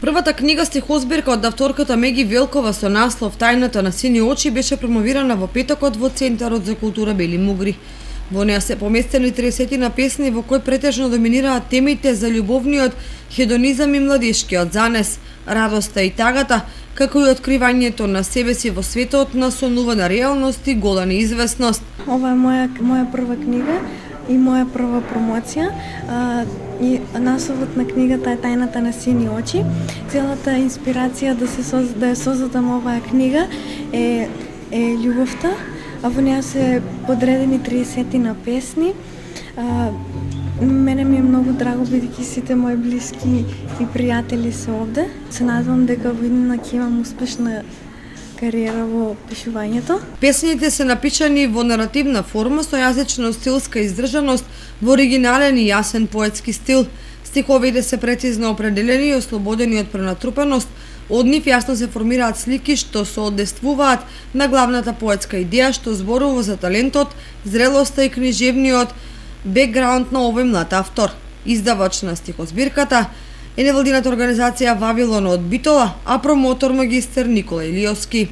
Првата книга стихозбирка од авторката Меги Велкова со наслов Тајната на сини очи беше промовирана во петокот во Центарот за култура Бели Мугри. Во неа се поместени 30 песни во кои претежно доминираат темите за љубовниот хедонизам и младишкиот занес, радоста и тагата, како и откривањето на себе си во светот на сонувана реалност и гола неизвестност. Ова е моја прва книга и моја прва промоција. И насловот на книгата е Тајната на сини очи. Целата инспирација да ја создадам оваа книга е љубовта, а во неа се подредени 30 песни. Мене ми е многу драго бидејќи сите мои блиски и пријатели се овде. Се надевам дека во иднина ќе имам успешна кариера во пишувањето. Песните се напишани во наративна форма со јазично-стилска издржаност во оригинален и јасен поетски стил. Стиховите се прецизно определени и ослободени од пренатрупаност. Од нив јасно се формираат слики што соодействуваат на главната поетска идеја што зборува за талентот, зрелоста и книжевниот бекграунд на овој млад автор. Издавач на стихозбирката е невладината организација Вавилон од Битола, а промотор магистер Никола Илиовски.